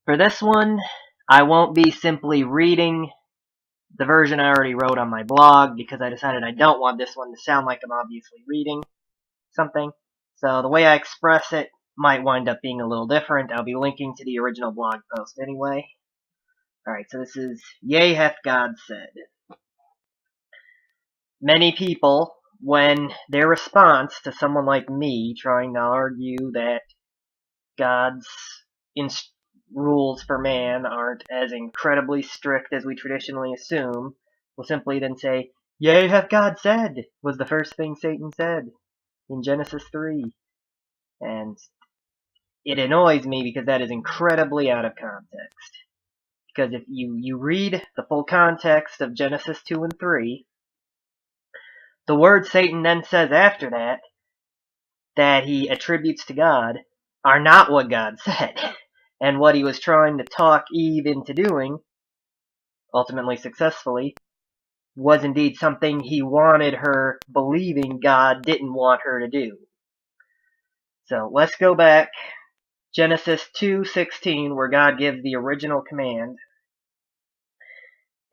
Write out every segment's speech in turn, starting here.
For this one, I won't be simply reading the version I already wrote on my blog because I decided I don't want this one to sound like I'm obviously reading something. So the way I express it might wind up being a little different. I'll be linking to the original blog post anyway. Alright, so this is, Yea hath God said. Many people, when their response to someone like me trying to argue that God's rules for man aren't as incredibly strict as we traditionally assume, will simply then say, Yea hath God said, was the first thing Satan said in Genesis 3. And it annoys me because that is incredibly out of context. Because if you read the full context of Genesis 2 and 3, the word Satan then says after that he attributes to God, are not what God said. And what he was trying to talk Eve into doing, ultimately successfully, was indeed something he wanted her believing God didn't want her to do. So let's go back. Genesis 2:16, where God gives the original command.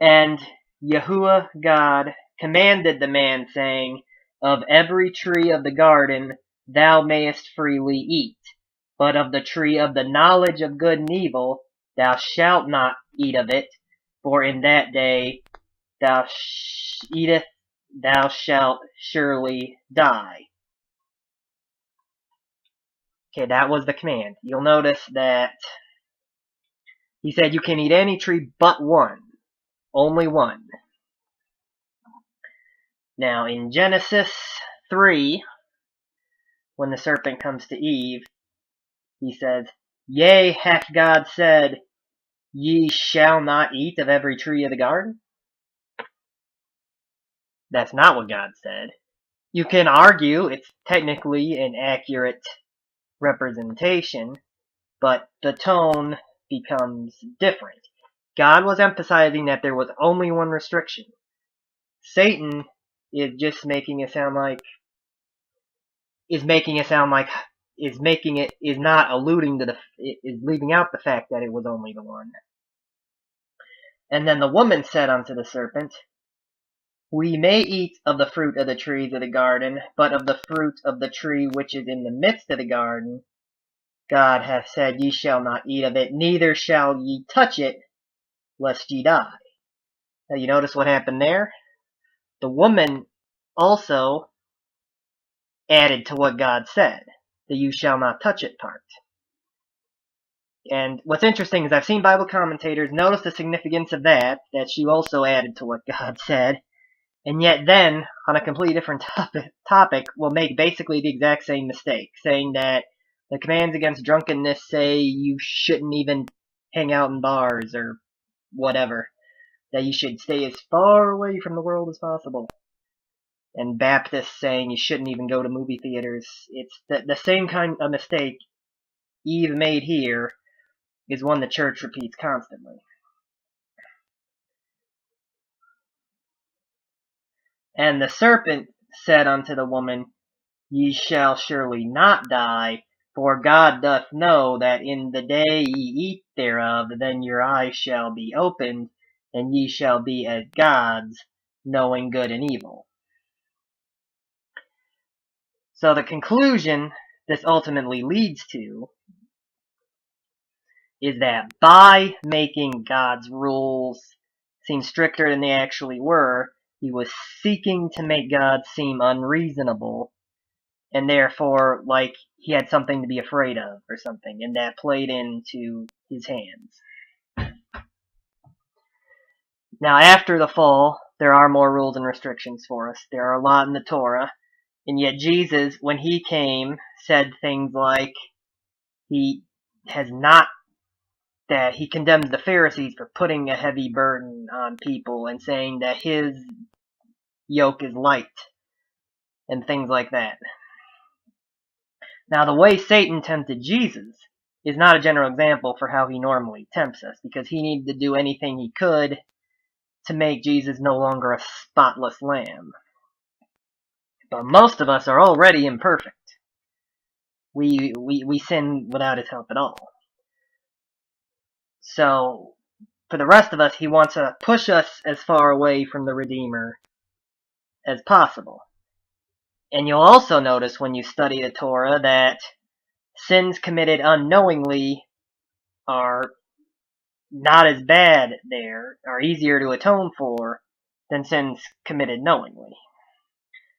And Yahuwah God commanded the man, saying, Of every tree of the garden thou mayest freely eat, but of the tree of the knowledge of good and evil thou shalt not eat of it, for in that day thou eateth, thou shalt surely die. Okay, that was the command. You'll notice that he said you can eat any tree but one. Only one. Now, in Genesis 3, when the serpent comes to Eve, he says, Yea, hath God said, Ye shall not eat of every tree of the garden? That's not what God said. You can argue it's technically an accurate representation, but the tone becomes different. God was emphasizing that there was only one restriction. Satan is just making it sound like, is not alluding to is leaving out the fact that it was only the one. And then the woman said unto the serpent, We may eat of the fruit of the trees of the garden, but of the fruit of the tree which is in the midst of the garden, God hath said, Ye shall not eat of it, neither shall ye touch it, lest ye die. Now you notice what happened there? The woman also added to what God said, the you shall not touch it part. And what's interesting is I've seen Bible commentators notice the significance of that she also added to what God said, and yet then, on a completely different topic, will make basically the exact same mistake, saying that the commands against drunkenness say you shouldn't even hang out in bars or whatever, that you should stay as far away from the world as possible. And Baptists saying you shouldn't even go to movie theaters. It's the same kind of mistake Eve made here is one the church repeats constantly. And the serpent said unto the woman, Ye shall surely not die, for God doth know that in the day ye eat thereof, then your eyes shall be opened, and ye shall be as gods, knowing good and evil. So the conclusion this ultimately leads to is that by making God's rules seem stricter than they actually were, he was seeking to make God seem unreasonable, and therefore, like, he had something to be afraid of or something, and that played into his hands. Now, after the fall, there are more rules and restrictions for us. There are a lot in the Torah, and yet Jesus, when he came, said things like he condemns the Pharisees for putting a heavy burden on people and saying that his yoke is light and things like that. Now, the way Satan tempted Jesus is not a general example for how he normally tempts us, because he needed to do anything he could to make Jesus no longer a spotless lamb. But most of us are already imperfect. We sin without his help at all. So, for the rest of us, he wants to push us as far away from the Redeemer as possible. And you'll also notice when you study the Torah that sins committed unknowingly are not as bad there, are easier to atone for than sins committed knowingly.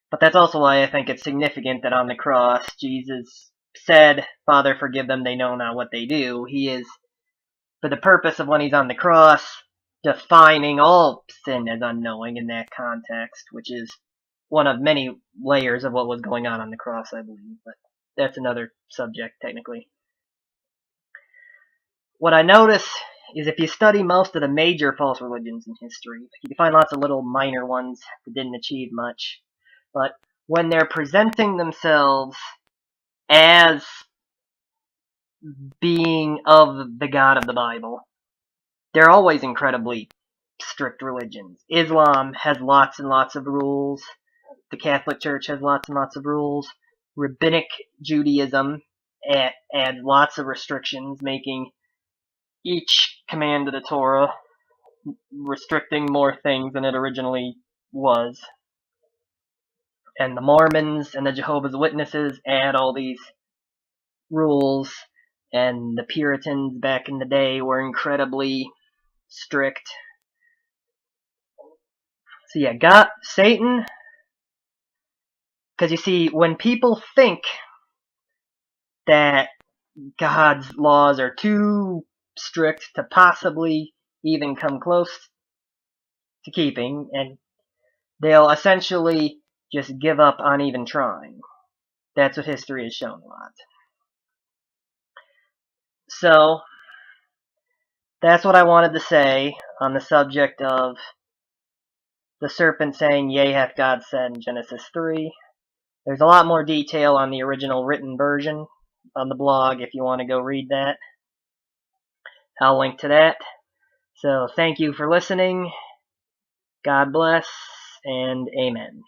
But that's also why I think it's significant that on the cross, Jesus said, Father, forgive them, they know not what they do. He is, for the purpose of when he's on the cross, defining all sin as unknowing in that context, which is one of many layers of what was going on the cross, I believe. But that's another subject, technically. What I notice is if you study most of the major false religions in history, you can find lots of little minor ones that didn't achieve much. But when they're presenting themselves as being of the God of the Bible, they're always incredibly strict religions. Islam has lots and lots of rules. The Catholic Church has lots and lots of rules. Rabbinic Judaism adds lots of restrictions, making each command of the Torah restricting more things than it originally was. And the Mormons and the Jehovah's Witnesses add all these rules, and the Puritans back in the day were incredibly strict. So yeah, Satan, because you see, when people think that God's laws are too strict to possibly even come close to keeping, and they'll essentially just give up on even trying. That's what history has shown a lot. So, that's what I wanted to say on the subject of the serpent saying, Yea, hath God said in Genesis 3. There's a lot more detail on the original written version on the blog if you want to go read that. I'll link to that. So, thank you for listening. God bless, and amen.